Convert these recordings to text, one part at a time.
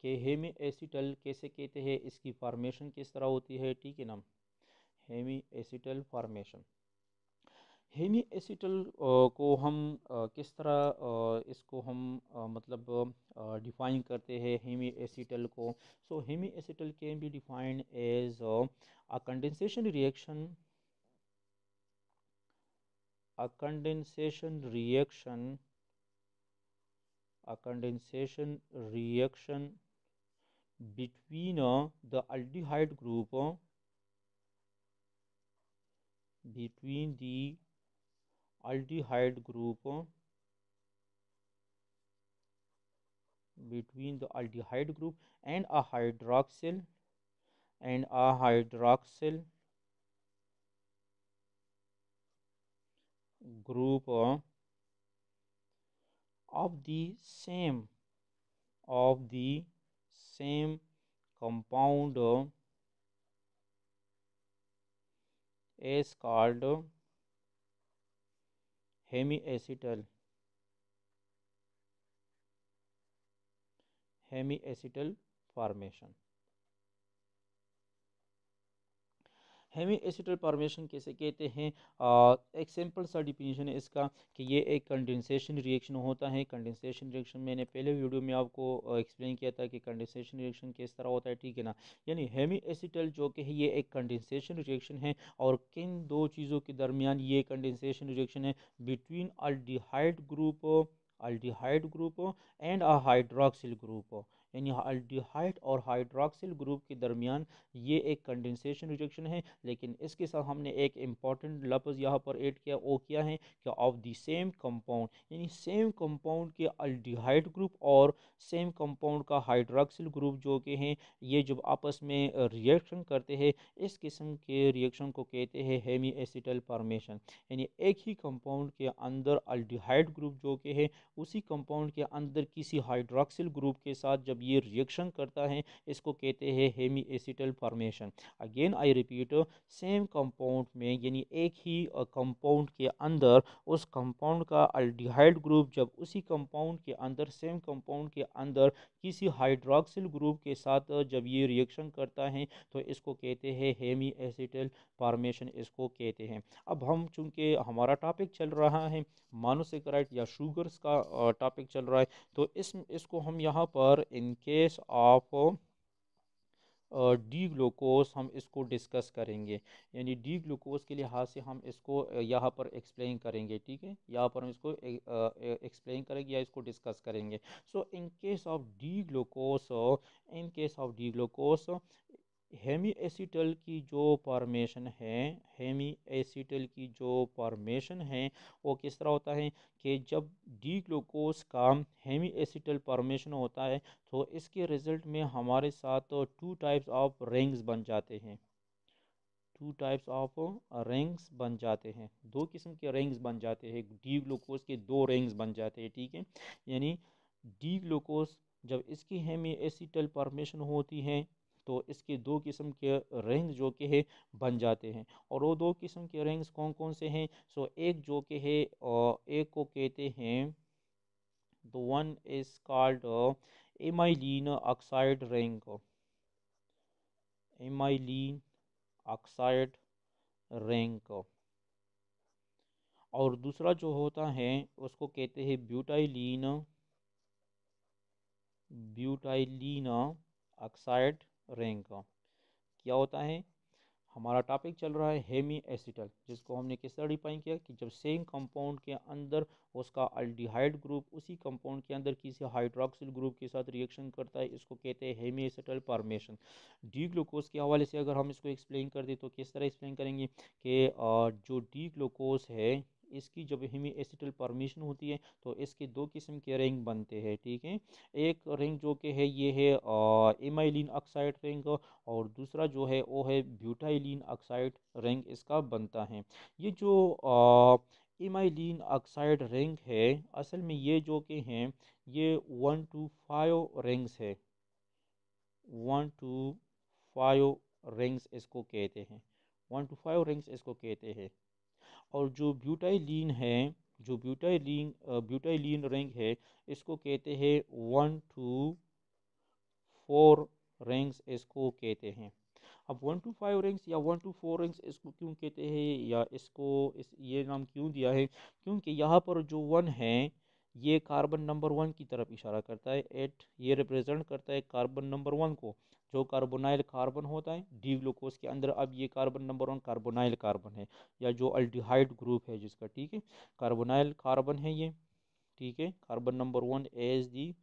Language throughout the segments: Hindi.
कि हेमी एसिटल कैसे कहते हैं, इसकी फॉर्मेशन किस तरह होती है, ठीक है ना। Hemiacetal formation, hemiacetal को हम किस तरह इसको हम मतलब डिफाइन करते हैं हेमी एसिटल को। So hemiacetal can be defined as a condensation reaction, a condensation reaction a condensation reaction between the aldehyde group between the aldehyde group between the aldehyde group and a hydroxyl and a hydroxyl group of the same of the same compound is called hemiacetal hemiacetal formation। Hemiacetal formation कैसे कहते हैं, एक सिंपल सा डिफिनीशन है इसका कि ये एक कंडेंसेशन रिएक्शन होता है। कंडेंसेशन रिएक्शन मैंने पहले वीडियो में आपको एक्सप्लेन किया था कि कंडेंसेशन रिएक्शन किस तरह होता है, ठीक है ना। यानी हेमी एसिटल जो कि है ये एक कंडेंसेशन रिएक्शन है, और किन दो चीज़ों के दरमियान ये कंडेंसेशन रिएक्शन है, between aldehyde group and a hydroxyl group, यानी अल्डिहाइड और हाइड्रोक्सिल ग्रुप के दरमियान ये एक कंडेंसेशन रिएक्शन है। लेकिन इसके साथ हमने एक इम्पॉर्टेंट लफ्ज़ यहाँ पर ऐड किया, वो क्या है कि ऑफ द सेम कंपाउंड, यानी सेम कंपाउंड के अल्डिहाइड ग्रुप और सेम कंपाउंड का हाइड्रोक्सिल ग्रुप जो कि हैं, ये जब आपस में रिएक्शन करते हैं, इस किस्म के रिएक्शन को कहते हैं हेमी एसिटल फॉर्मेशन। यानी एक ही कंपाउंड के अंदर अल्डिहाइड ग्रुप जो कि है, उसी कंपाउंड के अंदर किसी हाइड्रोक्सिल ग्रुप के साथ जब ये रिएक्शन करता है, इसको कहते हैं hemiacetal formation. Again I repeat, same compound में यानी एक ही कंपाउंड के अंदर उस कंपाउंड का अल्डिहाइड ग्रुप जब उसी कंपाउंड के अंदर सेम कंपाउंड के अंदर किसी हाइड्रोक्सिल ग्रुप के साथ जब ये रिएक्शन करता है, तो इसको कहते हैं हेमी एसिटल फॉर्मेशन, इसको कहते हैं। अब हम चूंकि हमारा टॉपिक चल रहा है मोनोसेकेराइड या शुगर्स का टॉपिक चल रहा है, तो इसको हम यहाँ पर इन केस ऑफ डी ग्लूकोज हम इसको डिस्कस करेंगे। यानी डी ग्लूकोज के लिहाज से हम इसको यहाँ पर एक्सप्लेन करेंगे, ठीक है। यहाँ पर हम इसको एक्सप्लेन करेंगे या इसको डिस्कस करेंगे। So in case of D glucose, in case of D glucose, hemiacetal की जो फॉर्मेशन है, हेमी एसिटल की जो फॉर्मेशन है वो किस तरह होता है कि जब डी ग्लूकोज का हेमी एसिटल फॉर्मेशन होता है, तो इसके रिजल्ट में हमारे साथ टू टाइप्स ऑफ रिंग्स बन जाते हैं, टू टाइप्स ऑफ रिंग्स बन जाते हैं, दो किस्म के रिंग्स बन जाते हैं, डी ग्लूकोज के दो रिंग्स बन जाते हैं, ठीक है। यानी डी ग्लूकोज जब इसकी हेमी एसिटल फॉर्मेशन होती है, तो इसके दो किस्म के रिंग जो कि है बन जाते हैं। और वो दो किस्म के रिंग्स कौन कौन से हैं, सो एक जो कि है एक को कहते हैं, the one is called amyrin oxide ring, amyrin oxide ring. और दूसरा जो होता है उसको कहते हैं ब्यूटाइलिन, ब्यूटाइलिन ऑक्साइड रिंग। क्या होता है, हमारा टॉपिक चल रहा है हेमी एसिटल, जिसको हमने किस तरह डिफाइन किया कि जब सेम कंपाउंड के अंदर उसका अल्डिहाइड ग्रुप उसी कंपाउंड के अंदर किसी हाइड्रोक्सिल ग्रुप के साथ रिएक्शन करता है, इसको कहते हैं hemiacetal formation. D glucose के हवाले से अगर हम इसको एक्सप्लेन कर दें, तो किस तरह एक्सप्लेन करेंगे कि जो डी ग्लूकोज है, इसकी जब हेमी एसिटल फॉर्मेशन होती है, तो इसके दो किस्म के रिंग बनते हैं, ठीक है। एक रिंग जो कि है ये है एमाइलिन ऑक्साइड रिंग, और दूसरा जो है वो है ब्यूटाइलिन ऑक्साइड रिंग इसका बनता है। ये जो इमाइलिन ऑक्साइड रिंग है, असल में ये जो कि हैं ये 1 to 5 रिंग्स है, 1 to 5 रिंग्स इसको कहते हैं, 1 to 5 रिंग्स इसको कहते हैं। और जो ब्यूटाइलिन है, जो ब्यूटाइलिन रिंग है, इसको कहते हैं 1 to 4 रिंग्स इसको कहते हैं। अब 1 to 5 रिंग्स या 1 to 4 रिंग्स इसको क्यों कहते हैं, या इसको ये नाम क्यों दिया है, क्योंकि यहाँ पर जो 1 है ये कार्बन नंबर 1 की तरफ इशारा करता है। एट ये रिप्रेजेंट करता है कार्बन नंबर 1 को, जो कार्बोनाइल कार्बन होता है डी ग्लूकोज के अंदर। अब ये कार्बन नंबर 1 कार्बोनाइल कार्बन है, या जो अल्डिहाइड ग्रुप है जिसका, ठीक है, कार्बोनाइल कार्बन है ये, ठीक है। Carbon number 1 as the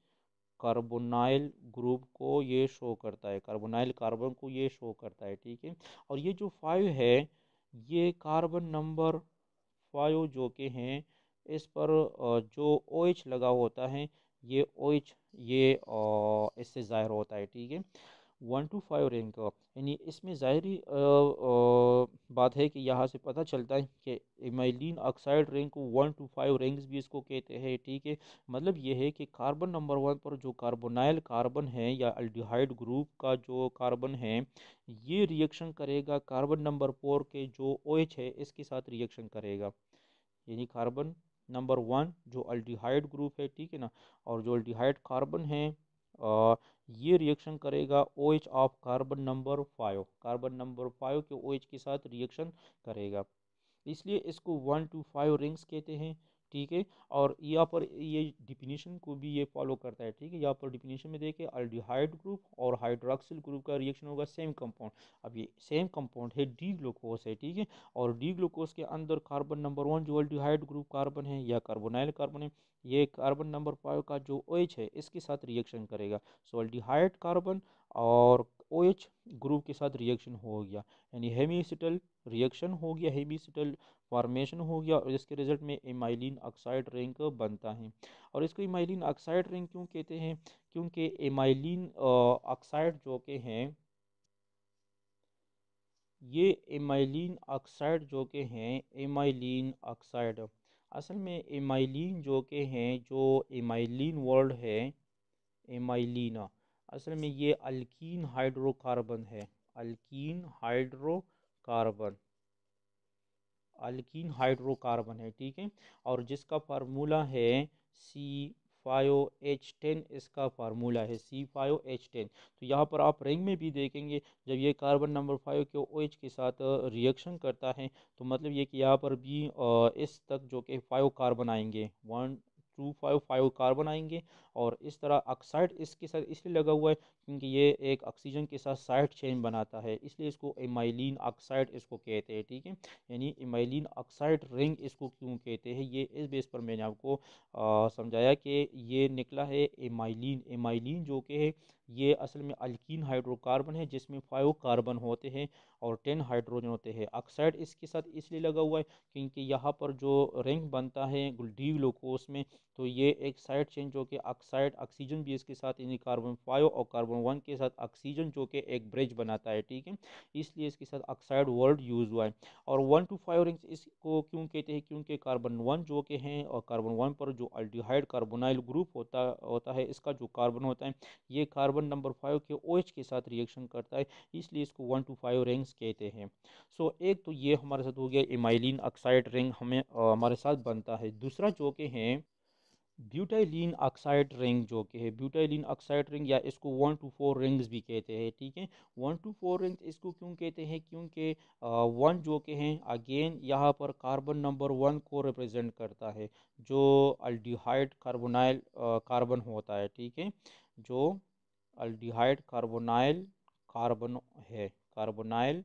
carbonyl group को ये शो करता है, कार्बोनाइल कार्बन को ये शो करता है, ठीक है। और ये जो 5 है ये कार्बन नंबर 5 जो के हैं इस पर जो OH लगा होता है, ये OH ये इससे ज़ाहिर होता है, ठीक है। 1 to 5 रैंक, यानी इसमें ज़ाहरी बात है कि यहाँ से पता चलता है कि इमाइलिन ऑक्साइड रिंग को 1 to 5 रिंग्स भी इसको कहते हैं, ठीक है। मतलब ये है कि कार्बन नंबर 1 पर जो कार्बोनाइल कार्बन है या अल्डिहाइड ग्रुप का जो कार्बन है, ये रिएक्शन करेगा कार्बन नंबर 4 के जो OH है इसके साथ रिएक्शन करेगा। यानी कार्बन नंबर 1 जो अल्डिहाइड ग्रुप है, ठीक है ना, और जो अल्डिहाइड कार्बन है ये रिएक्शन करेगा OH of carbon number 5, carbon number 5 के OH के साथ रिएक्शन करेगा, इसलिए इसको 1 to 5 रिंग्स कहते हैं, ठीक है। और यहाँ पर ये डिफिनीशन को भी ये फॉलो करता है, ठीक है। यहाँ पर डिफिनीशन में देखें, अल्डिहाइड ग्रुप और हाइड्रोक्सिल ग्रुप का रिएक्शन होगा सेम कंपाउंड। अब ये सेम कंपाउंड है डी ग्लूकोज है, ठीक है। और डी ग्लूकोज के अंदर कार्बन नंबर 1 जो अल्डिहाइड ग्रुप कार्बन है या कार्बोनाइल कार्बन है, ये कार्बन नंबर 5 का जो OH है इसके साथ रिएक्शन करेगा। सो अल्डिहाइड कार्बन और OH ग्रुप के साथ रिएक्शन हो गया, यानी हेमीसिटल रिएक्शन हो गया, हेमीसिटल फॉर्मेशन हो गया, और इसके रिजल्ट में इमाइलिन ऑक्साइड रिंग बनता है। और इसको इमाइलिन ऑक्साइड रिंग क्यों कहते हैं, क्योंकि इमाइलिन ऑक्साइड जो के हैं, ये इमाइलिन ऑक्साइड जो के हैं, इमाइलिन ऑक्साइड असल में इमाइलिन जो के हैं, जो इमाइलिन वर्ड है, इमाइलिना असल में ये अल्कीन हाइड्रोकार्बन है, अल्कीन हाइड्रोकार्बन, अल्कीन हाइड्रोकार्बन है, ठीक है। और जिसका फार्मूला है C5H10, इसका फार्मूला है C5H10। तो यहाँ पर आप रिंग में भी देखेंगे, जब ये कार्बन नंबर 5 के OH के साथ रिएक्शन करता है तो मतलब ये कि यहाँ पर भी इस तक जो कि 5 कार्बन आएंगे, 1 2 5 कार्बन आएंगे। और इस तरह ऑक्साइड इसके साथ इसलिए लगा हुआ है क्योंकि ये एक ऑक्सीजन के साथ साइड चेन बनाता है, इसलिए इसको इमाइलिन ऑक्साइड इसको कहते हैं, ठीक है। यानी इमाइलिन ऑक्साइड रिंग इसको क्यों कहते हैं, ये इस बेस पर मैंने आपको समझाया कि ये निकला है इमाइलिन। इमाइलिन जो कि है ये असल में अल्कीन हाइड्रोकार्बन है जिसमें 5 कार्बन होते हैं और 10 हाइड्रोजन होते हैं। ऑक्साइड इसके साथ इसलिए लगा हुआ है क्योंकि यहाँ पर जो रिंग बनता है डी ग्लूकोज में, तो ये एक साइड चेन जो कि ऑक्साइड ऑक्सीजन भी इसके साथ, यानी कार्बन 5 और कार्बन 1 के साथ ऑक्सीजन जो कि एक ब्रिज बनाता है, ठीक है, इसलिए इसके साथ ऑक्साइड वर्ड यूज हुआ है। और 1 to 5 रिंग्स इसको क्यों कहते हैं, क्योंकि कार्बन 1 जो के हैं और कार्बन 1 पर जो अल्डिहाइड कार्बोनाइल ग्रुप होता होता है, इसका जो कार्बन होता है ये कार्बन नंबर 5 के OH के साथ रिएक्शन करता है, इसलिए इसको 1 to 5 रिंग्स कहते हैं। सो एक तो ये हमारे साथ हो गया इमाइलिन ऑक्साइड रिंग हमें हमारे साथ बनता है। दूसरा जो के हैं ब्यूटाइलिन ऑक्साइड रिंग, जो कि है ब्यूटाइलिन ऑक्साइड रिंग, या इसको 1 to 4 रिंग्स भी कहते हैं, ठीक है। 1 to 4 रिंग्स इसको क्यों कहते हैं, क्योंकि 1 जो के हैं अगेन यहाँ पर कार्बन नंबर 1 को रिप्रेजेंट करता है, जो अल्डिहाइड कार्बोनाइल कार्बन होता है, ठीक है, जो अल्डिहाइड कार्बोनाइल कार्बन है, कार्बोनाइल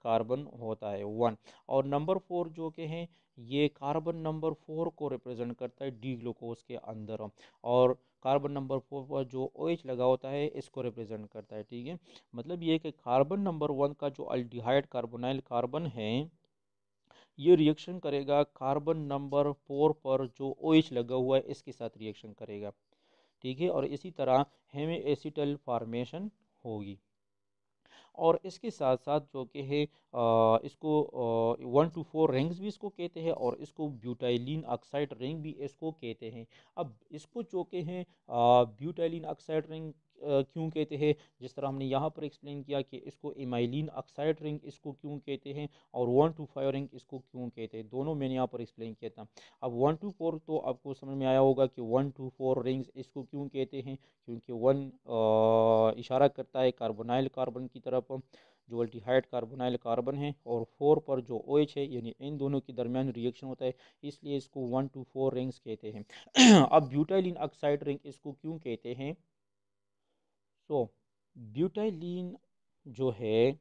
कार्बन होता है 1। और नंबर 4 जो के हैं ये कार्बन नंबर 4 को रिप्रेजेंट करता है डी ग्लूकोज के अंदर, और कार्बन नंबर 4 पर जो OH लगा होता है इसको रिप्रेजेंट करता है, ठीक है। मतलब ये कि कार्बन नंबर 1 का जो अल्डिहाइड कार्बोनाइल कार्बन है ये रिएक्शन करेगा कार्बन नंबर 4 पर जो OH लगा हुआ है इसके साथ रिएक्शन करेगा, ठीक है। और इसी तरह हेमी एसिटल फॉर्मेशन होगी। और इसके साथ साथ जो कि है इसको 1 to 4 रिंग्स भी इसको कहते हैं, और इसको ब्यूटाइलिन ऑक्साइड रिंग भी इसको कहते हैं। अब इसको जो कि है ब्यूटाइलिन ऑक्साइड रिंग क्यों कहते हैं, जिस तरह हमने यहाँ पर एक्सप्लेन किया कि इसको इमाइलिन ऑक्साइड रिंग इसको क्यों कहते हैं, और 1 to 5 रिंग इसको क्यों कहते हैं, दोनों मैंने यहाँ पर एक्सप्लेन किया था। अब 1 to 4 तो आपको समझ में आया होगा कि 1 to 4 रिंग्स इसको क्यों कहते हैं, क्योंकि 1 इशारा करता है कार्बोनाइल कार्बन की तरफ जो अल्टीहाइड कार्बोनाइल कार्बन है, और 4 पर जो OH है, यानी इन दोनों के दरमियान रिएक्शन होता है, इसलिए इसको 1 to 4 रिंग्स कहते हैं। अब ब्यूटाइलिन ऑक्साइड रिंग इसको क्यों कहते हैं, सो ब्यूटाइलिन जो है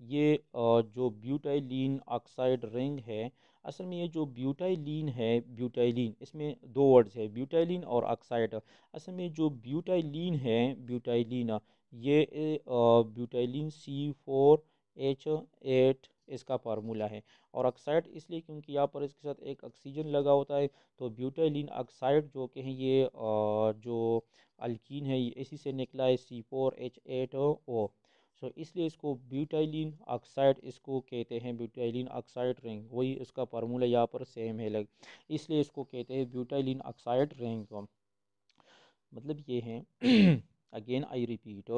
ये जो ब्यूटाइलिन ऑक्साइड रिंग है, असल में ये जो ब्यूटाइलिन है, ब्यूटाइलिन इसमें दो वर्ड्स है, ब्यूटाइलिन और ऑक्साइड। असल में जो ब्यूटाइलिन ये ब्यूटाइलिन C4H8 इसका फार्मूला है, और ऑक्साइड इसलिए क्योंकि यहाँ पर इसके साथ एक ऑक्सीजन लगा होता है, तो ब्यूटाइलिन ऑक्साइड जो कि है ये जो अल्कीन है, ये इसी से निकला है C4H8O। सो इसलिए इसको ब्यूटाइलिन ऑक्साइड इसको कहते हैं, ब्यूटाइलिन ऑक्साइड रिंग, वही इसका फार्मूला यहाँ पर सेम है लग, इसलिए इसको कहते हैं ब्यूटाइलिन ऑक्साइड रिंग। मतलब ये है अगेन आई रिपीट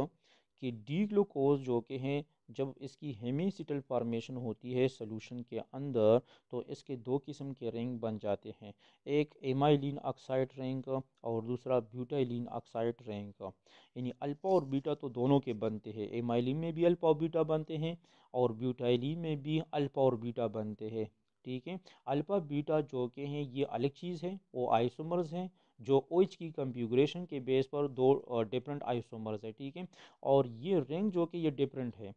कि डी ग्लूकोज जो कि हैं, जब इसकी हेमीसिटल फॉर्मेशन होती है सोल्यूशन के अंदर, तो इसके दो किस्म के रिंग बन जाते हैं, एक एमाइलिन ऑक्साइड रिंग और दूसरा ब्यूटाइलिन ऑक्साइड रिंग। यानी अल्फा और बीटा तो दोनों के बनते हैं, एमाइलिन में भी अल्फा और बीटा बनते हैं और ब्यूटाइलिन में भी अल्फा और बीटा बनते हैं। ठीक है, अल्फा बीटा जो कि हैं ये अलग चीज़ है, वो आइसोमर्स हैं जो OH की कंफिगरेशन के बेस पर दो डिफरेंट आइसोमर्स है। ठीक है, और ये रिंग जो कि ये डिफरेंट है,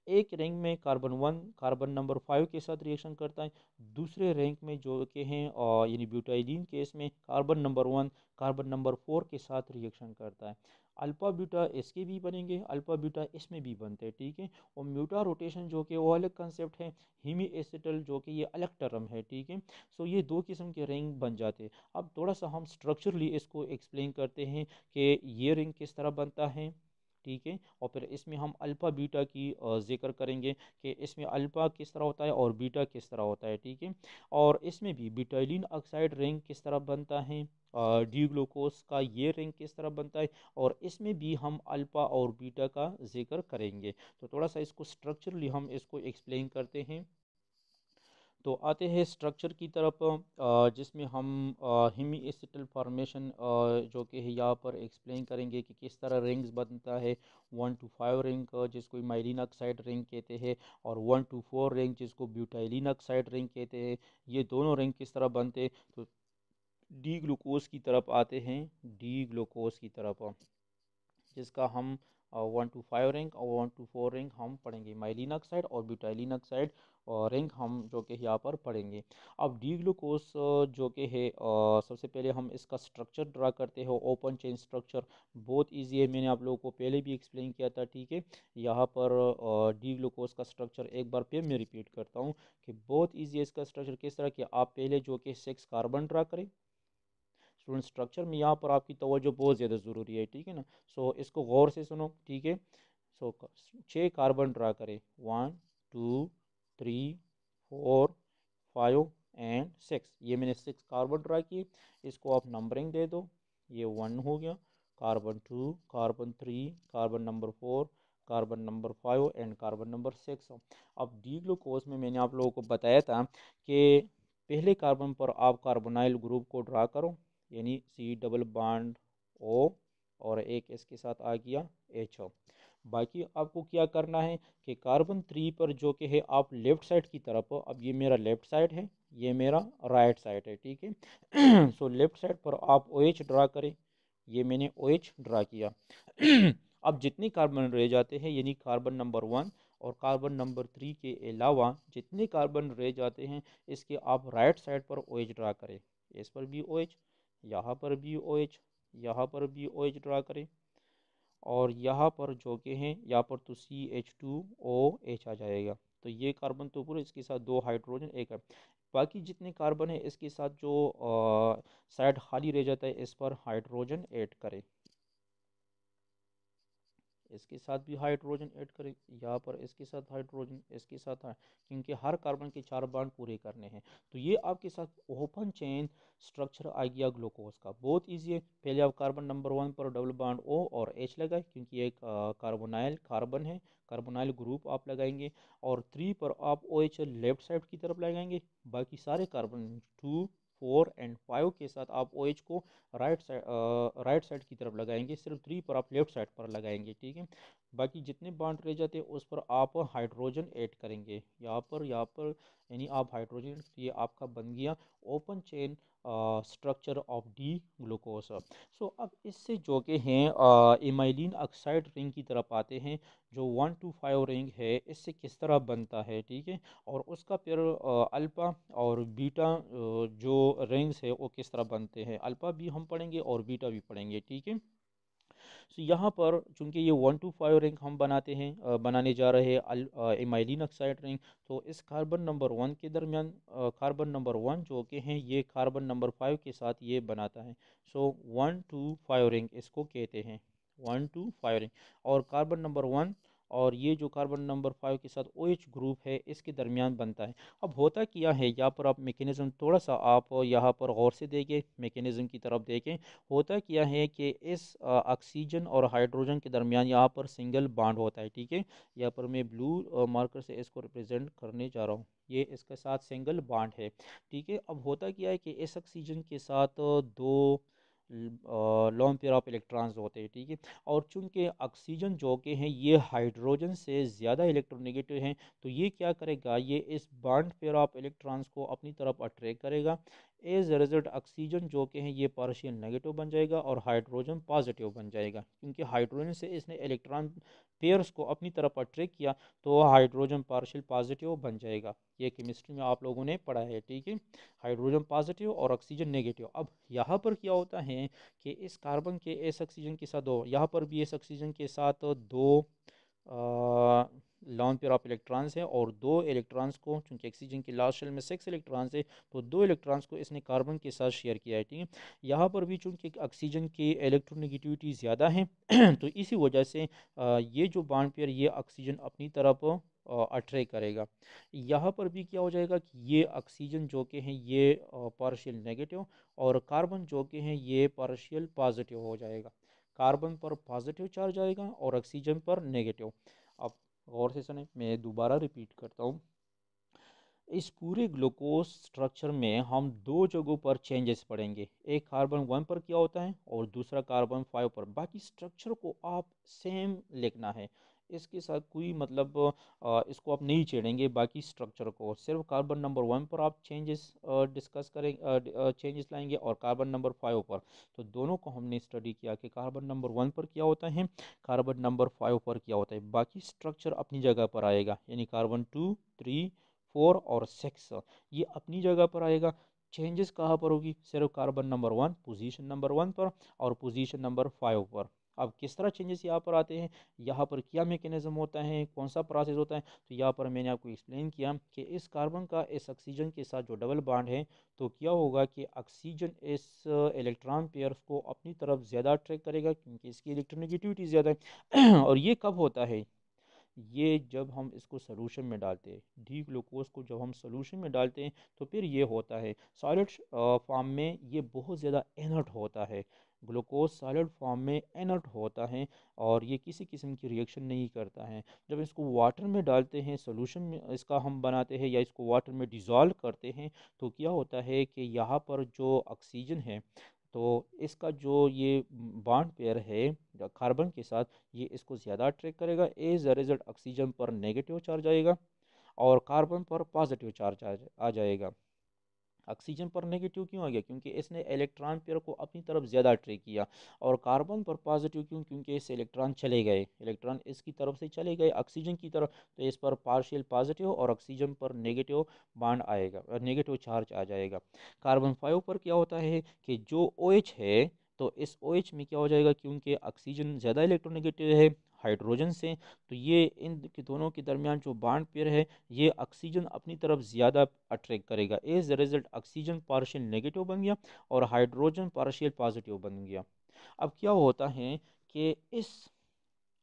एक रिंग में कार्बन 1 कार्बन नंबर 5 के साथ रिएक्शन करता है, दूसरे रिंग में जो कि हैं यानी ब्यूटाइलिन केस में कार्बन नंबर 1 कार्बन नंबर 4 के साथ रिएक्शन करता है। अल्फा बीटा इसके भी बनेंगे, अल्फा बीटा इसमें भी बनते हैं। ठीक है, और म्यूटा रोटेशन जो कि वो अलग कंसेप्ट है, हीमी एसिटल जो कि ये अलग टर्म है। ठीक है, सो ये दो किस्म के रिंग बन जाते हैं। अब थोड़ा सा हम स्ट्रक्चरली इसको एक्सप्लेन करते हैं कि ये रिंग किस तरह बनता है। ठीक है, और फिर इसमें हम अल्फ़ा बीटा की जिक्र करेंगे कि इसमें अल्फ़ा किस तरह होता है और बीटा किस तरह होता है। ठीक है, और इसमें भी ब्यूटाइलिन ऑक्साइड रिंग किस तरह बनता है, डी ग्लूकोज का ये रिंग किस तरह बनता है, और इसमें भी हम अल्फ़ा और बीटा का जिक्र करेंगे। तो थोड़ा सा इसको स्ट्रक्चरली हम इसको एक्सप्लेन करते हैं। तो आते हैं स्ट्रक्चर की तरफ, जिसमें हम हिमी एसिटल फॉर्मेशन जो कि है यहाँ पर एक्सप्लेन करेंगे कि किस तरह रिंग्स बनता है। 1 to 5 रिंग जिसको इमाइलिन ऑक्साइड रिंग कहते हैं, और 1 to 4 रिंग जिसको ब्यूटाइलिन ऑक्साइड रिंग कहते हैं, ये दोनों रिंग किस तरह बनते हैं। तो डी ग्लूकोज की तरफ आते हैं, डी ग्लूकोज की तरफ जिसका हम 1 to 5 रिंग और 1 to 4 रिंग हम पढ़ेंगे, माइलिन ऑक्साइड और ब्यूटाइलिन ऑक्साइड और रिंग हम जो कि यहाँ पर पढ़ेंगे। अब डी ग्लूकोज जो कि है सबसे पहले हम इसका स्ट्रक्चर ड्रा करते हैं, ओपन चेन स्ट्रक्चर बहुत इजी है, मैंने आप लोगों को पहले भी एक्सप्लेन किया था। ठीक है, यहाँ पर डी ग्लूकोज का स्ट्रक्चर एक बार फिर मैं रिपीट करता हूँ कि बहुत ईजी है इसका स्ट्रक्चर। किस तरह कि आप पहले जो कि 6 कार्बन ड्रा करें, स्टूडेंट स्ट्रक्चर में यहाँ पर आपकी तवज्जो बहुत ज़्यादा ज़रूरी है। ठीक है ना, सो इसको गौर से सुनो। ठीक है, सो 6 कार्बन ड्रा करें, 1 2 3 4 5 एंड 6, ये मैंने 6 कार्बन ड्रा किए, इसको आप नंबरिंग दे दो। ये 1 हो गया, carbon 2 carbon 3 carbon number 4 carbon number 5 and carbon number 6। अब डी ग्लूकोज में मैंने आप लोगों को बताया था कि पहले कार्बन पर आप कार्बोनाइल ग्रुप को ड्रा करो, यानी C डबल बॉन्ड O, और एक इसके साथ आ गया HO। बाकी आपको क्या करना है कि कार्बन 3 पर जो कि है आप लेफ़्ट साइड की तरफ, अब ये मेरा लेफ़्ट साइड है, ये मेरा राइट साइड है। ठीक है, सो लेफ़्ट साइड पर आप OH ड्रा करें, ये मैंने OH ड्रा किया। अब जितने कार्बन रह जाते हैं, यानी कार्बन नंबर 1 और कार्बन नंबर 3 के अलावा जितने कार्बन रह जाते हैं, इसके आप राइट साइड पर OH ड्रा करें, इस पर भी OH, यहाँ पर भी OH, यहाँ पर भी OH ड्रा करें, और यहाँ पर जो कि हैं यहाँ पर तो CH2OH आ जाएगा। तो ये कार्बन तो पूरे, इसके साथ 2 हाइड्रोजन एक है, बाकी जितने कार्बन है इसके साथ जो साइड खाली रह जाता है, इस पर हाइड्रोजन ऐड करें, इसके साथ भी हाइड्रोजन ऐड करें, यहाँ पर इसके साथ हाइड्रोजन, इसके साथ क्योंकि हर कार्बन के 4 बॉन्ड पूरे करने हैं। तो ये आपके साथ ओपन चेन स्ट्रक्चर आ गया ग्लूकोज का। बहुत ईजी है। पहले आप कार्बन नंबर 1 पर डबल बॉन्ड O और H लगाए, क्योंकि एक कार्बोनाइल कार्बन है, कार्बोनाइल ग्रुप आप लगाएंगे। और 3 पर आप OH लेफ्ट साइड की तरफ लगाएंगे। बाकी सारे कार्बन 2, 4 एंड 5 के साथ आप OH को राइट साइड की तरफ लगाएंगे। सिर्फ 3 पर आप लेफ्ट साइड पर लगाएंगे, ठीक है। बाकी जितने बॉन्ड रह जाते हैं उस पर आप हाइड्रोजन ऐड करेंगे, यहाँ पर यानी आप हाइड्रोजन, ये आपका बन गया open chain structure of D glucose. So अब इससे जो कि हैं इमाइलिन ऑक्साइड रिंग की तरफ आते हैं। जो 1 to 5 रिंग है, इससे किस तरह बनता है, ठीक है। और उसका फिर अल्फा और बीटा जो रिंग्स है वो किस तरह बनते हैं, अल्फा भी हम पढ़ेंगे और बीटा भी पढ़ेंगे, ठीक है। तो यहाँ पर चूंकि ये 1 to 5 रिंग हम बनाने जा रहे हैं इमाइलिन ऑक्साइड रिंग। तो इस कार्बन नंबर 1 के दरमियान कार्बन नंबर 1 जो कि हैं ये कार्बन नंबर 5 के साथ ये बनाता है। सो 1 to 5 रिंग इसको कहते हैं, 1 to 5 रिंग। और कार्बन नंबर 1 और ये जो कार्बन नंबर 5 के साथ OH ग्रुप है इसके दरमियान बनता है। अब होता क्या है, यहाँ पर आप मैकेनिज्म थोड़ा सा आप यहाँ पर गौर से देखें, मैकेनिज्म की तरफ देखें। होता क्या है कि इस ऑक्सीजन और हाइड्रोजन के दरमियान यहाँ पर सिंगल बॉन्ड होता है, ठीक है। यहाँ पर मैं ब्लू मार्कर से इसको रिप्रेजेंट करने जा रहा हूँ, ये इसके साथ सिंगल बॉन्ड है, ठीक है। अब होता क्या है कि इस ऑक्सीजन के साथ दो लोन पेयर ऑफ इलेक्ट्रॉन्स होते हैं, ठीक है। और चूंकि ऑक्सीजन जो कि हैं ये हाइड्रोजन से ज़्यादा इलेक्ट्रोनेगेटिव हैं, तो ये क्या करेगा, ये इस बॉन्ड पेयर ऑफ इलेक्ट्रॉन्स को अपनी तरफ अट्रैक्ट करेगा। एज अ रिजल्ट ऑक्सीजन जो कि है ये पार्शियल नेगेटिव बन जाएगा और हाइड्रोजन पॉजिटिव बन जाएगा, क्योंकि हाइड्रोजन से इसने इलेक्ट्रॉन पेयर्स को अपनी तरफ अट्रैक्ट किया, तो हाइड्रोजन पार्शियल पॉजिटिव बन जाएगा। ये केमिस्ट्री में आप लोगों ने पढ़ा है, ठीक है। हाइड्रोजन पॉजिटिव और ऑक्सीजन नेगेटिव। अब यहाँ पर क्या होता है कि इस कार्बन के इस ऑक्सीजन के साथ दो, यहाँ पर भी इस ऑक्सीजन के साथ दो लॉन पेयर ऑफ इलेक्ट्रॉन्स है, और दो इलेक्ट्रॉन्स को, चूंकि ऑक्सीजन की लास्ट शेल में 6 इलेक्ट्रॉन्स है, तो दो इलेक्ट्रॉन्स को इसने कार्बन के साथ शेयर किया है, ठीक है। यहाँ पर भी चूंकि ऑक्सीजन की इलेक्ट्रोनेगेटिविटी ज़्यादा है तो इसी वजह से ये जो बॉन्ड पेयर ये ऑक्सीजन अपनी तरफ अट्रैक्ट करेगा। यहाँ पर भी क्या हो जाएगा कि ये ऑक्सीजन जो कि हैं ये पार्शियल नेगेटिव, और कार्बन जो कि हैं ये पार्शियल पॉजिटिव हो जाएगा। कार्बन पर पॉजिटिव चार्ज आएगा और ऑक्सीजन पर नेगेटिव। अब गौर से सुने, मैं दोबारा रिपीट करता हूँ। इस पूरे ग्लूकोज स्ट्रक्चर में हम दो जगहों पर चेंजेस पढ़ेंगे, एक कार्बन 1 पर क्या होता है और दूसरा कार्बन 5 पर। बाकी स्ट्रक्चर को आप सेम लिखना है, इसके साथ कोई मतलब इसको आप नहीं छेड़ेंगे। बाकी स्ट्रक्चर को सिर्फ कार्बन नंबर 1 पर आप चेंजेस डिस्कस करेंगे, चेंजेस लाएंगे, और कार्बन नंबर 5 पर। तो दोनों को हमने स्टडी किया कि कार्बन नंबर 1 पर क्या होता है, कार्बन नंबर 5 पर क्या होता है। बाकी स्ट्रक्चर अपनी जगह पर आएगा, यानी कार्बन 2, 3, 4 और 6 ये अपनी जगह पर आएगा। चेंजेस कहाँ पर होगी, सिर्फ कार्बन नंबर 1 पोजीशन नंबर 1 पर और पोजीशन नंबर 5 पर। अब किस तरह चेंजेस यहाँ पर आते हैं, यहाँ पर क्या मैकेनिज्म होता है, कौन सा प्रोसेस होता है, तो यहाँ पर मैंने आपको एक्सप्लेन किया कि इस कार्बन का इस ऑक्सीजन के साथ जो डबल बॉन्ड है, तो क्या होगा कि ऑक्सीजन इस इलेक्ट्रॉन पेयर्स को अपनी तरफ ज़्यादा अट्रैक्ट करेगा, क्योंकि इसकी इलेक्ट्रोनेगेटिविटी ज़्यादा है और ये कब होता है, ये जब हम इसको सोल्यूशन में डालते हैं, डी ग्लूकोज को जब हम सोल्यूशन में डालते हैं तो फिर ये होता है सॉलिड फॉर्म में, ये बहुत ज़्यादा इनर्ट होता है। ग्लूकोज सॉलिड फॉर्म में इनर्ट होता है और ये किसी किस्म की रिएक्शन नहीं करता है। जब इसको वाटर में डालते हैं, सोल्यूशन में इसका हम बनाते हैं या इसको वाटर में डिज़ोल्व करते हैं, तो क्या होता है कि यहाँ पर जो ऑक्सीजन है, तो इसका जो ये बॉन्ड पेयर है कार्बन के साथ, ये इसको ज़्यादा अट्रैक्ट करेगा। एज अ रिजल्ट ऑक्सीजन पर नेगेटिव चार्ज आएगा और कार्बन पर पॉजिटिव चार्ज आ जाएगा। ऑक्सीजन पर नेगेटिव क्यों आ गया, क्योंकि इसने इलेक्ट्रॉन पेयर को अपनी तरफ ज़्यादा अट्रैक्ट किया। और कार्बन पर पॉजिटिव क्यों, क्योंकि इससे इलेक्ट्रॉन चले गए, इलेक्ट्रॉन इसकी तरफ से चले गए ऑक्सीजन की तरफ, तो इस पर पार्शियल पॉजिटिव और ऑक्सीजन पर नेगेटिव बॉन्ड आएगा और नेगेटिव चार्ज आ जाएगा। कार्बन 5 पर क्या होता है कि जो OH है, तो इस OH में क्या हो जाएगा, क्योंकि ऑक्सीजन ज़्यादा इलेक्ट्रोनेगेटिव है हाइड्रोजन से, तो ये इन दोनों के दरमियान जो बॉन्ड पेयर है, ये ऑक्सीजन अपनी तरफ ज़्यादा अट्रैक्ट करेगा। As a result oxygen partial negative बन गया और हाइड्रोजन पार्शियल पॉजिटिव बन गया। अब क्या होता है कि इस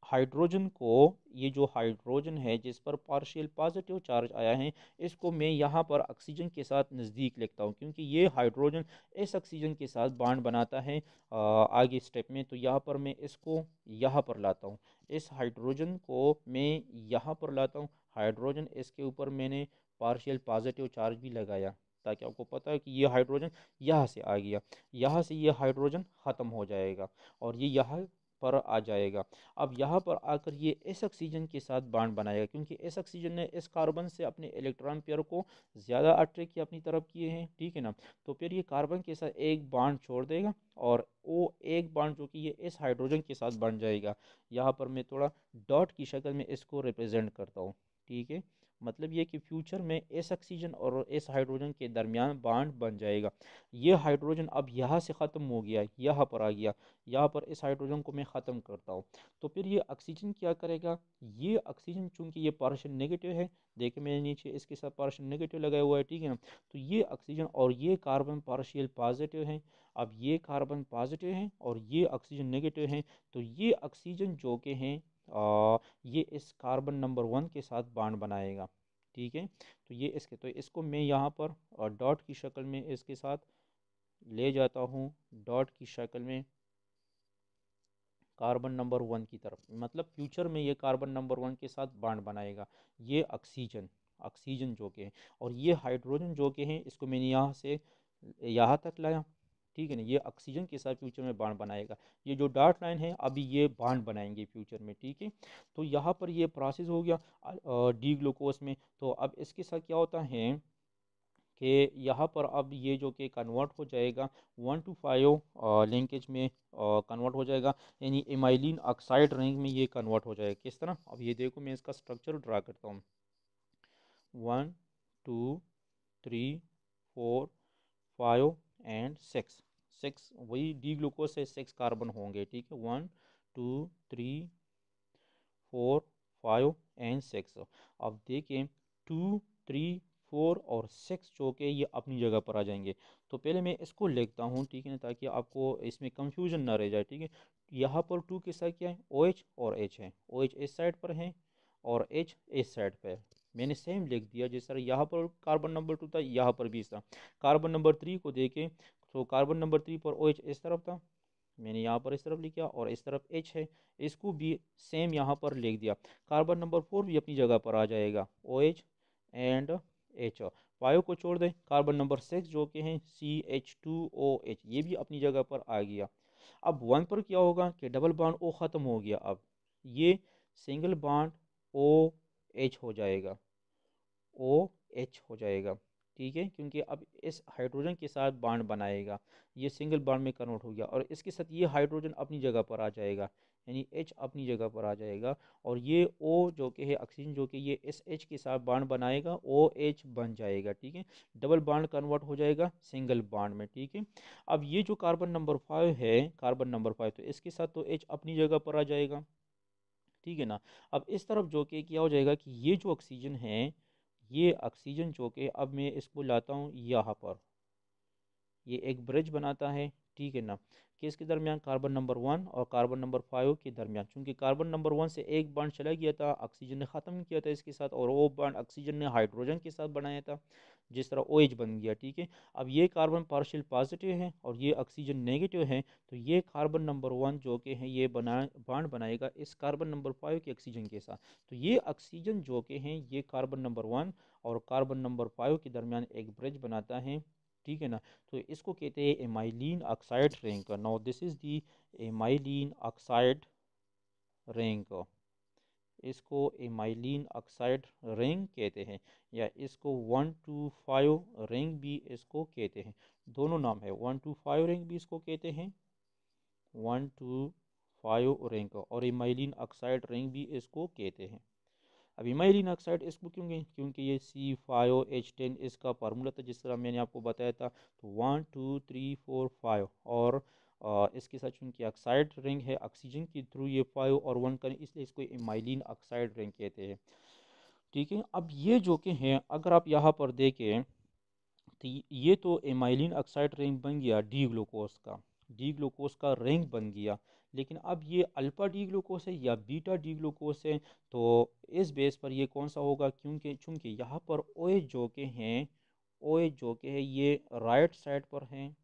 हाइड्रोजन को, ये जो हाइड्रोजन है जिस पर पार्शियल पॉजिटिव चार्ज आया है, इसको मैं यहाँ पर ऑक्सीजन के साथ नज़दीक लिखता हूँ, क्योंकि ये हाइड्रोजन इस ऑक्सीजन के साथ बॉन्ड बनाता है आगे स्टेप में। तो यहाँ पर मैं इसको यहाँ पर लाता हूँ, इस हाइड्रोजन को मैं यहाँ पर लाता हूँ। हाइड्रोजन इसके ऊपर मैंने पार्शियल पॉजिटिव चार्ज भी लगाया, ताकि आपको पता है कि ये हाइड्रोजन यहाँ से आ गया, यहाँ से ये हाइड्रोजन ख़त्म हो जाएगा और ये यहाँ पर आ जाएगा। अब यहाँ पर आकर ये इस ऑक्सीजन के साथ बॉन्ड बनाएगा, क्योंकि इस ऑक्सीजन ने इस कार्बन से अपने इलेक्ट्रॉन पेयर को ज़्यादा अट्रैक्ट किया अपनी तरफ किए हैं, ठीक है ना। तो फिर ये कार्बन के साथ एक बॉन्ड छोड़ देगा और वो एक बॉन्ड जो कि ये इस हाइड्रोजन के साथ बन जाएगा। यहाँ पर मैं थोड़ा डॉट की शक्ल में इसको रिप्रेजेंट करता हूँ, ठीक है। मतलब ये कि फ्यूचर में इस ऑक्सीजन और इस हाइड्रोजन के दरमियान बॉन्ड बन जाएगा। ये हाइड्रोजन अब यहाँ से ख़त्म हो गया, यहाँ पर आ गया, यहाँ पर इस हाइड्रोजन को मैं ख़त्म करता हूँ। तो फिर ये ऑक्सीजन क्या करेगा, ये ऑक्सीजन चूंकि ये पार्शियल नेगेटिव है, देखिए मैंने नीचे इसके साथ पार्शियल नेगेटिव लगाया हुआ है, ठीक है ना। तो ये ऑक्सीजन और ये कार्बन पार्शियल पॉजिटिव है। अब ये कार्बन पॉजिटिव है और ये ऑक्सीजन नेगेटिव है। तो ये ऑक्सीजन जो के हैं ये इस कार्बन नंबर 1 के साथ बॉन्ड बनाएगा, ठीक है। तो ये इसके, तो इसको मैं यहाँ पर डॉट की शक्ल में इसके साथ ले जाता हूँ, डॉट की शक्ल में कार्बन नंबर 1 की तरफ। मतलब फ्यूचर में ये कार्बन नंबर 1 के साथ बॉन्ड बनाएगा, ये ऑक्सीजन, ऑक्सीजन जो के हैं। और ये हाइड्रोजन जो के हैं, इसको मैंने यहाँ से यहाँ तक लाया, ठीक है ना। ये ऑक्सीजन के साथ फ्यूचर में बॉन्ड बनाएगा। ये जो डॉट लाइन है अभी ये बॉन्ड बनाएंगे फ्यूचर में, ठीक है। तो यहाँ पर ये प्रोसेस हो गया डी ग्लूकोज में। तो अब इसके साथ क्या होता है कि यहाँ पर अब ये जो कि कन्वर्ट हो जाएगा 1 to 5 लिंकेज में कन्वर्ट हो जाएगा, यानी इमाइलिन ऑक्साइड रिंग में ये कन्वर्ट हो जाएगा। किस तरह, अब ये देखो मैं इसका स्ट्रक्चर ड्रा करता हूँ। 1 2 3 4 5 एंड 6, 6 वही डी ग्लूकोज से 6 कार्बन होंगे, ठीक है। 1 2 3 4 5 एंड 6। अब देखिए 2 3 4 और 6 जो कि ये अपनी जगह पर आ जाएंगे। तो पहले मैं इसको लिखता हूँ, ठीक है ना, ताकि आपको इसमें कंफ्यूजन ना रह जाए, ठीक है। यहाँ पर 2 के साथ क्या है, OH और H है। OH इस साइड पर है और H इस साइड पर है। मैंने सेम लिख दिया, जिस तरह यहाँ पर कार्बन नंबर 2 था, यहाँ पर भी था। कार्बन नंबर 3 को देखें तो कार्बन नंबर 3 पर OH इस तरफ था, मैंने यहाँ पर इस तरफ लिखा, और इस तरफ H है, इसको भी सेम यहाँ पर लिख दिया। कार्बन नंबर 4 भी अपनी जगह पर आ जाएगा, OH एंड H। 5 को छोड़ दें, कार्बन नंबर 6 जो कि हैं CH2OH, ये भी अपनी जगह पर आ गया। अब 1 पर क्या होगा कि डबल बॉन्ड O ख़त्म हो गया, अब ये सिंगल बॉन्ड OH हो जाएगा, OH हो जाएगा, ठीक है। क्योंकि अब इस हाइड्रोजन के साथ बॉन्ड बनाएगा, ये सिंगल बॉन्ड में कन्वर्ट हो गया, और इसके साथ ये हाइड्रोजन अपनी जगह पर आ जाएगा, यानी H अपनी जगह पर आ जाएगा। और ये O जो कि है ऑक्सीजन, जो कि ये इस H के साथ बॉन्ड बनाएगा, OH बन जाएगा, ठीक है। डबल बॉन्ड कन्वर्ट हो जाएगा सिंगल बॉन्ड में, ठीक है। अब ये जो कार्बन नंबर 5 है, कार्बन नंबर 5, तो इसके साथ तो H अपनी जगह पर आ जाएगा, ठीक है ना। अब इस तरफ जो कि क्या हो जाएगा कि ये जो ऑक्सीजन है, ये ऑक्सीजन जो कि अब मैं इसको लाता हूँ यहाँ पर, ये एक ब्रिज बनाता है, ठीक है ना। किसके दरमियान, कार्बन नंबर 1 और कार्बन नंबर 5 के दरमियान। चूंकि कार्बन नंबर 1 से एक बॉन्ड चला गया था, ऑक्सीजन ने ख़त्म किया था इसके साथ, और वो बॉन्ड ऑक्सीजन ने हाइड्रोजन के साथ बनाया था, जिस तरह OH बन गया, ठीक है। अब ये कार्बन पार्शियल पॉजिटिव है और ये ऑक्सीजन नेगेटिव है। तो ये कार्बन नंबर 1 जो कि है ये बॉन्ड बनाएगा इस कार्बन नंबर 5 के ऑक्सीजन के साथ। तो ये ऑक्सीजन जो कि हैं ये कार्बन नंबर 1 और कार्बन नंबर 5 के दरमियान एक ब्रिज बनाता है, ठीक है ना। तो इसको कहते हैं amyrin oxide ring. Now this is the amyrin oxide ring, इसको एमाइलिन ऑक्साइड रिंग कहते हैं, या इसको 1 to 5 रिंग भी इसको कहते हैं। दोनों नाम है, 1 to 5 रिंग भी इसको कहते हैं, 1 to 5 रिंग, और एमाइलिन ऑक्साइड रिंग भी इसको कहते हैं। अब इमाइलिन ऑक्साइड इसको क्यों गए, क्योंकि ये C5H10 इसका फार्मूला था, जिस तरह मैंने आपको बताया था। तो 1 2 3 4 5, और इसके साथ चूंकि ऑक्साइड रिंग है, ऑक्सीजन के थ्रू ये 5 और 1 करें, इसलिए इसको इमाइलिन ऑक्साइड रिंग कहते हैं, ठीक है। अब ये जो कि हैं, अगर आप यहाँ पर देखें तो ये तो इमाइलिन ऑक्साइड रिंग बन गया डी ग्लूकोज का, डी ग्लूकोज का रिंग बन गया। लेकिन अब ये अल्फ़ा डी ग्लूकोज है या बीटा डी ग्लूकोज है, तो इस बेस पर ये कौन सा होगा, क्योंकि चूंकि यहाँ पर OH जो के हैं, OH जो के हैं ये राइट साइड पर हैं,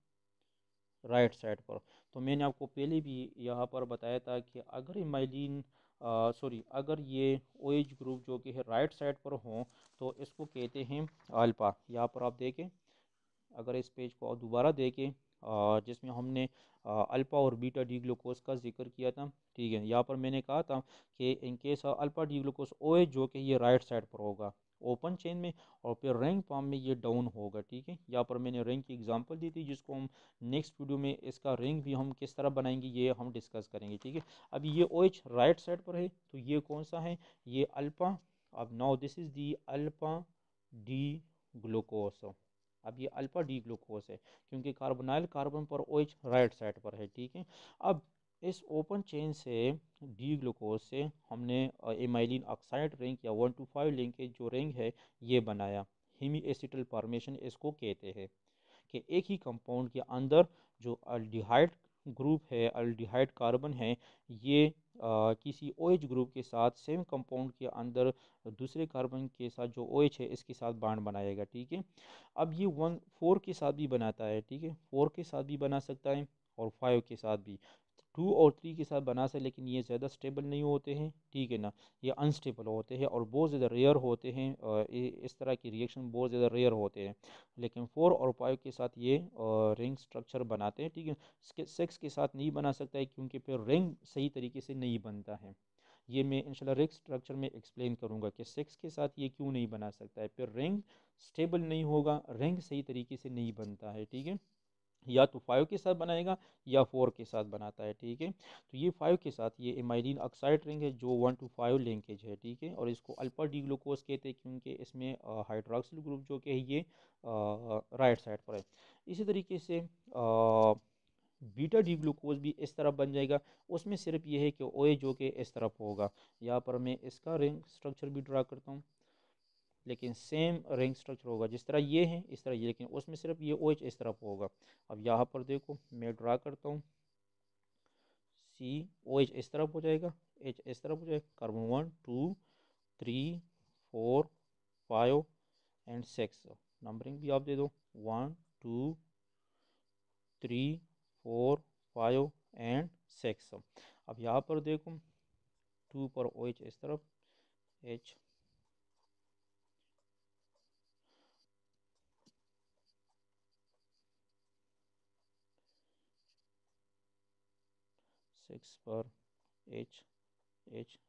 राइट साइड पर। तो मैंने आपको पहले भी यहाँ पर बताया था कि अगर इमाइलिन सॉरी अगर ये OH ग्रुप जो कि है राइट साइड पर हों तो इसको कहते हैं अल्फ़ा। यहाँ पर आप देखें, अगर इस पेज को दोबारा देखें जिसमें हमने अल्फ़ा और बीटा डी ग्लूकोज का जिक्र किया था, ठीक है। यहाँ पर मैंने कहा था कि in case alpha D glucose OH जो कि ये राइट साइड पर होगा ओपन चेन में, और फिर रिंग फॉर्म में ये डाउन होगा, ठीक है। यहाँ पर मैंने रिंग की एग्जांपल दी थी, जिसको हम नेक्स्ट वीडियो में इसका रिंग भी हम किस तरह बनाएंगे ये हम डिस्कस करेंगे, ठीक है। अभी ये OH राइट साइड पर है तो ये कौन सा है, ये अल्फ़ा। अब now this is the alpha D glucose. अब ये अल्फा डी ग्लूकोज है क्योंकि कार्बोनाइल कार्बन पर OH राइट साइड पर है, ठीक है। अब इस ओपन चेन से डी ग्लूकोज से हमने इमाइलिन ऑक्साइड रिंग या 1 to 5 लिंकेज जो रिंग है ये बनाया। हिमी एसिटल फॉर्मेशन इसको कहते हैं कि एक ही कंपाउंड के अंदर जो अल्डिहाइड ग्रुप है, अल्डिहाइड कार्बन है, ये किसी OH ग्रुप के साथ सेम कंपाउंड के अंदर दूसरे कार्बन के साथ जो OH है इसके साथ बॉन्ड बनाएगा, ठीक है। अब ये 1 4 के साथ भी बनाता है, ठीक है, 4 के साथ भी बना सकता है और 5 के साथ भी, 2 और 3 के साथ बना सकते, लेकिन ये ज़्यादा स्टेबल नहीं होते हैं, ठीक है ना, ये अनस्टेबल होते हैं और बहुत ज़्यादा रेयर होते हैं। इस तरह की रिएक्शन बहुत ज़्यादा रेयर होते हैं, लेकिन 4 और 5 के साथ ये रिंग स्ट्रक्चर बनाते हैं, ठीक है। इसके 6 के साथ नहीं बना सकता है क्योंकि फिर रिंग सही तरीके से नहीं बनता है। ये मैं इंशाल्लाह रिंग स्ट्रक्चर में एक्सप्लेन करूंगा कि 6 के साथ ये क्यों नहीं बना सकता है, फिर रिंग स्टेबल नहीं होगा, रिंग सही तरीके से नहीं बनता है, ठीक है। या तो 5 के साथ बनाएगा या 4 के साथ बनाता है, ठीक है। तो ये 5 के साथ ये इमाइलिन ऑक्साइड रिंग है जो 1 to 5 लिंकेज है, ठीक है, और इसको अल्फा डी ग्लूकोज कहते हैं क्योंकि इसमें हाइड्रोक्सिल ग्रुप जो कि है ये राइट साइड पर है। इसी तरीके से बीटा डी ग्लूकोज भी इस तरफ बन जाएगा, उसमें सिर्फ ये है कि OH जो कि इस तरफ होगा। यहाँ पर मैं इसका रिंग स्ट्रक्चर भी ड्रा करता हूँ, लेकिन सेम रिंग स्ट्रक्चर होगा जिस तरह ये है इस तरह ये, लेकिन उसमें सिर्फ ये OH इस तरफ होगा। अब यहाँ पर देखो मैं ड्रा करता हूँ, OH इस तरफ हो जाएगा, H इस तरफ हो जाएगा, कार्बन 1 2 3 4 5 एंड 6। नंबरिंग भी आप दे दो 1 2 3 4 5 एंड 6। अब यहाँ पर देखो 2 पर OH इस तरफ, H 6 पर H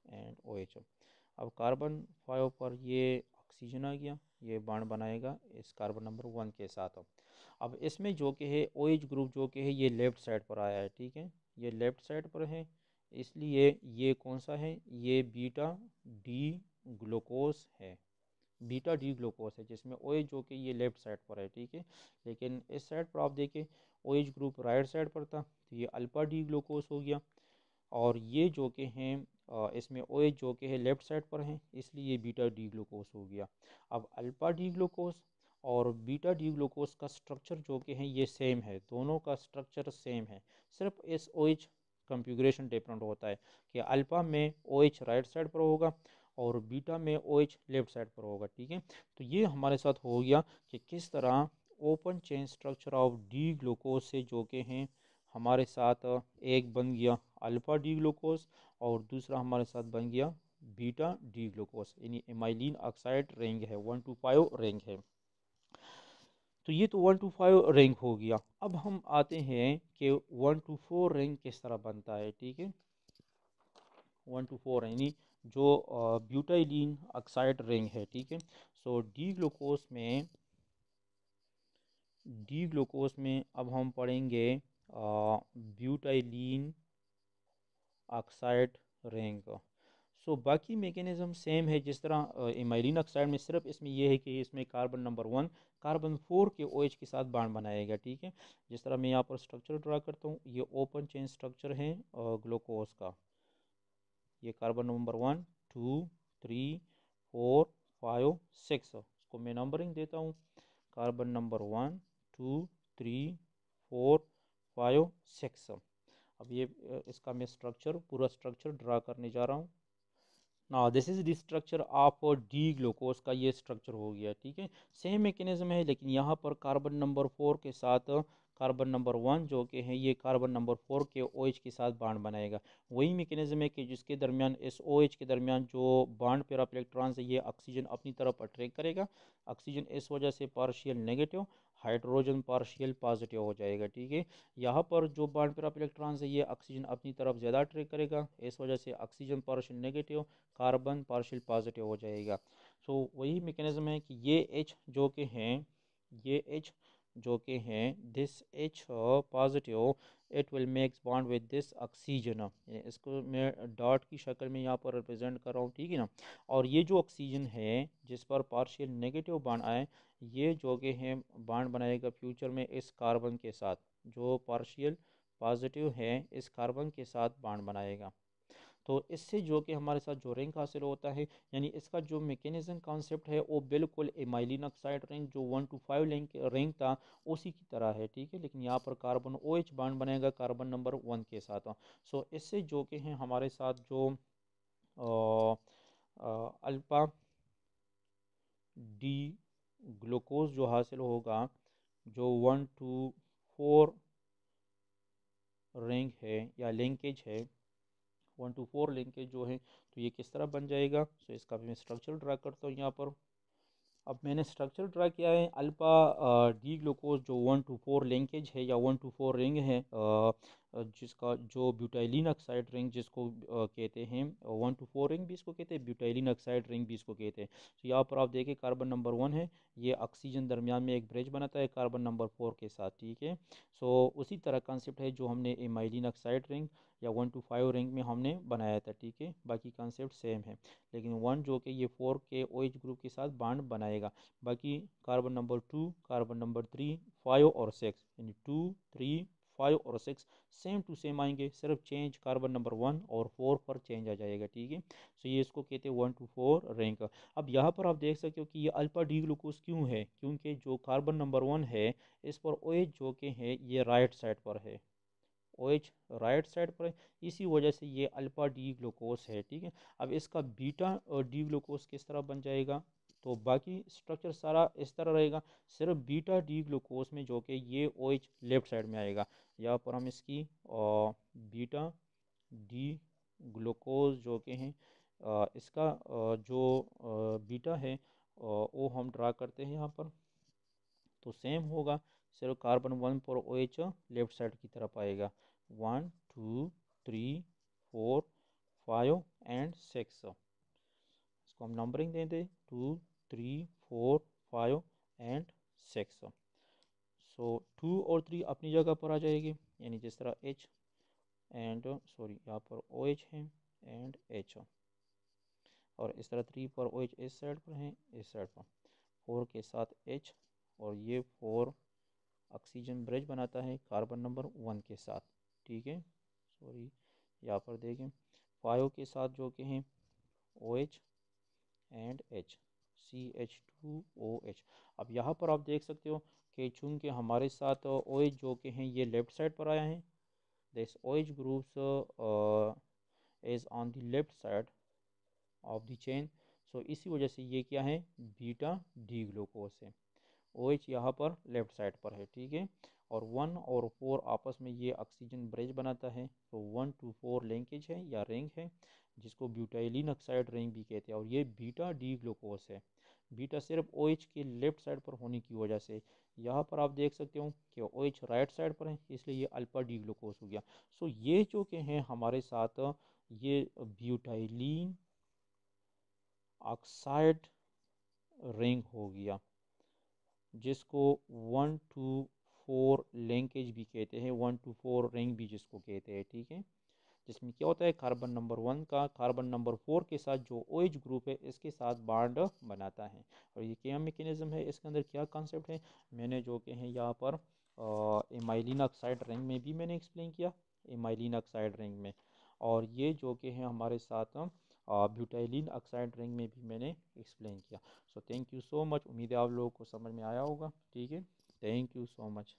एंड OH। अब कार्बन 5 पर ये ऑक्सीजन आ गया, ये बॉन्ड बनाएगा इस कार्बन नंबर 1 के साथ। अब इसमें जो कि है OH ग्रुप जो कि है ये लेफ़्ट साइड पर आया है, ठीक है, ये लेफ़्ट साइड पर है, इसलिए ये कौन सा है, ये बीटा डी ग्लूकोज है, बीटा डी ग्लूकोज है, जिसमें OH जो कि ये लेफ़्ट साइड पर है, ठीक है। लेकिन इस साइड पर आप देखें OH ग्रुप राइट साइड पर था तो ये अल्फा डी ग्लूकोज हो गया, और ये जो कि हैं इसमें OH जो कि है लेफ़्ट साइड पर हैं इसलिए ये बीटा डी ग्लूकोज हो गया। अब अल्फ़ा डी ग्लूकोज और बीटा डी ग्लूकोज का स्ट्रक्चर जो कि है ये सेम है, दोनों का स्ट्रक्चर सेम है, सिर्फ इस OH कॉन्फ़िगरेशन डिफरेंट होता है कि अल्फ़ा में OH राइट साइड पर होगा और बीटा में OH लेफ़्ट साइड पर होगा, ठीक है। तो ये हमारे साथ हो गया कि किस तरह open chain structure of D glucose से जो कि हैं हमारे साथ एक बन गया अल्फ़ा डी ग्लूकोज और दूसरा हमारे साथ बन गया बीटा डी ग्लूकोज, यानी इमाइलिन ऑक्साइड रिंग है, 1 to 5 रिंग है। तो ये तो 1 to 5 रिंग हो गया। अब हम आते हैं कि 1 to 4 रिंग किस तरह बनता है, ठीक है। 1 to 4 यानी जो ब्यूटाइलिन ऑक्साइड रिंग है, ठीक है। सो डी ग्लूकोज में अब हम पढ़ेंगे ब्यूटाइलिन ऑक्साइड रिंग। सो बाकी मैकेनिज़्म सेम है जिस तरह इमाइलिन ऑक्साइड में, सिर्फ इसमें यह है कि इसमें कार्बन नंबर 1 कार्बन 4 के OH के साथ बॉन्ड बनाएगा, ठीक है। जिस तरह मैं यहाँ पर स्ट्रक्चर ड्रा करता हूँ, ये ओपन चेन स्ट्रक्चर है ग्लूकोज का, ये कार्बन नंबर 1 2 3 4 5 6, इसको मैं नंबरिंग देता हूँ, कार्बन नंबर 1 2 3 4 5 6। अब ये इसका मैं पूरा स्ट्रक्चर ड्रा करने जा रहा हूँ। ना this is the structure of D glucose का ये स्ट्रक्चर हो गया, ठीक है। सेम मैकेनिज्म है, लेकिन यहाँ पर कार्बन नंबर 4 के साथ कार्बन नंबर 1 जो कि है ये कार्बन नंबर 4 के OH के साथ बाड बनाएगा। वही मैकेनिज्म है कि जिसके दरमियान इस OH के दरमियान जो बाड पेयर ऑफ इलेक्ट्रॉन्स है ये ऑक्सीजन अपनी तरफ अट्रैक्ट करेगा। ऑक्सीजन इस वजह से partial negative, hydrogen partial positive हो जाएगा, ठीक है। यहाँ पर जो बाड पेयर ऑफ इलेक्ट्रॉन्स है ये ऑक्सीजन अपनी तरफ ज़्यादा अट्रैक्ट करेगा, इस वजह से oxygen partial negative, carbon partial positive हो जाएगा। सो वही मैकेनिज्म है कि ये H जो कि हैं, ये H जो कि हैं this H positive, it will makes bond with this oxygen. इसको मैं डॉट की शक्ल में यहाँ पर रिप्रेजेंट कर रहा हूँ, ठीक है ना। और ये जो ऑक्सीजन है जिस पर पार्शियल नेगेटिव बॉन्ड आए, ये जो कि है बॉन्ड बनाएगा फ्यूचर में इस कार्बन के साथ, जो पार्शियल पॉजिटिव है इस कार्बन के साथ बॉन्ड बनाएगा। तो इससे जो कि हमारे साथ जो रिंग हासिल होता है, यानी इसका जो मैकेनिज्म कॉन्सेप्ट है वो बिल्कुल इमाइलिन ऑक्साइड रिंग जो 1 to 5 रिंग था उसी की तरह है, ठीक है। लेकिन यहाँ पर कार्बन OH बॉन्ड बनेगा कार्बन नंबर 1 के साथ। सो इससे जो कि है हमारे साथ जो अल्फा डी ग्लूकोज जो हासिल होगा, जो 1 to 4 रिंग है या लिंकेज है, 1 to 4 लिंकेज जो है, तो ये किस तरह बन जाएगा। सो इसका भी मैं स्ट्रक्चर ड्रा करता हूँ यहाँ पर। अब मैंने स्ट्रक्चर ड्रा किया है अल्फा डी ग्लूकोज जो 1 to 4 लिंकेज है या 1 to 4 रिंग है, जिसका जो ब्यूटाइलिन ऑक्साइड रिंग जिसको कहते हैं, 1 to 4 रिंग भी इसको कहते हैं, ब्यूटाइलिन ऑक्साइड रिंग भी इसको कहते हैं। तो यहाँ पर आप देखें कार्बन नंबर 1 है, ये ऑक्सीजन दरमियान में एक ब्रिज बनाता है कार्बन नंबर 4 के साथ, ठीक है। सो उसी तरह कॉन्सेप्ट है जो हमने इमाइलिन ऑक्साइड रिंग या 1 to 5 रिंग में हमने बनाया था, ठीक है। बाकी कॉन्सेप्ट सेम है, लेकिन 1 जो कि ये 4 के OH ग्रुप के साथ बॉन्ड बनाएगा। बाकी कार्बन नंबर 2, कार्बन नंबर 3, 5 और 6, यानी 2, 3, 5 और 6 सेम टू सेम आएंगे, सिर्फ चेंज कार्बन नंबर 1 और 4 पर चेंज आ जाएगा, ठीक है। सो ये इसको कहते हैं 1 to 4 रैंक। अब यहाँ पर आप देख सकते हो कि ये अल्फा डी ग्लूकोज क्यों है, क्योंकि जो कार्बन नंबर 1 है इस पर OH जो कि है ये राइट साइड पर है, OH राइट साइड पर है, इसी वजह से ये अल्फा डी ग्लूकोज है, ठीक है। अब इसका बीटा डी ग्लूकोज किस तरह बन जाएगा, तो बाकी स्ट्रक्चर सारा इस तरह रहेगा, सिर्फ बीटा डी ग्लूकोज में जो कि ये OH लेफ्ट साइड में आएगा। यहाँ पर हम इसकी बीटा डी ग्लूकोज जो कि हैं इसका जो बीटा है वो हम ड्रा करते हैं यहाँ पर। तो सेम होगा, सिर्फ कार्बन 1 पर OH लेफ्ट साइड की तरफ आएगा, 1 2 3 4 5 एंड 6। इसको हम नंबरिंग दे दें 2 3 4 5 एंड 6। सो 2 और 3 अपनी जगह पर आ जाएगी, यानी जिस तरह H एंड सॉरी यहाँ पर OH है एंड H, और इस तरह 3 पर OH इस साइड पर है, इस साइड पर 4 के साथ H, और ये 4 ऑक्सीजन ब्रिज बनाता है कार्बन नंबर 1 के साथ, ठीक है। सॉरी यहाँ पर देखें 5 के साथ जो कि हैं OH एंड H, CH2OH। अब यहाँ पर आप देख सकते हो कि चूँकि हमारे साथ OH जो कि हैं ये लेफ्ट साइड पर आया है, this OH groups is on the left side of the chain. So इसी वजह से ये क्या है, बीटा डी ग्लूकोज है। OH यहाँ पर लेफ्ट साइड पर है, ठीक है। और 1 और 4 आपस में ये ऑक्सीजन ब्रिज बनाता है, तो 1 to 4 लिंकेज है या रिंग है, जिसको ब्यूटाइलिन ऑक्साइड रिंग भी कहते हैं, और ये बीटा डी ग्लूकोज है। बीटा सिर्फ OH के लेफ्ट साइड पर होने की वजह से यहाँ पर आप देख सकते हो कि OH राइट साइड पर है, इसलिए ये अल्फा डी ग्लूकोज हो गया। सो ये जो कि हैं हमारे साथ ये ब्यूटाइलिन ऑक्साइड रिंग हो गया, जिसको 1 to 4 लिंकेज भी कहते हैं, 1 to 4 रिंग भी जिसको कहते हैं, ठीक है। जिसमें क्या होता है कार्बन नंबर 1 का कार्बन नंबर 4 के साथ जो OH ग्रुप है इसके साथ बॉन्ड बनाता है। और ये क्या मैकेनिज्म है, इसके अंदर क्या कॉन्सेप्ट है, मैंने जो कि है यहाँ पर इमाइलिन ऑक्साइड रिंग में भी मैंने एक्सप्लेन किया, इमाइलिन ऑक्साइड रिंग में, और ये जो कि है हमारे साथ ब्यूटाइलिन ऑक्साइड रिंग में भी मैंने एक्सप्लेन किया। So thank you so much, उम्मीद है आप लोगों को समझ में आया होगा, ठीक है। Thank you so much.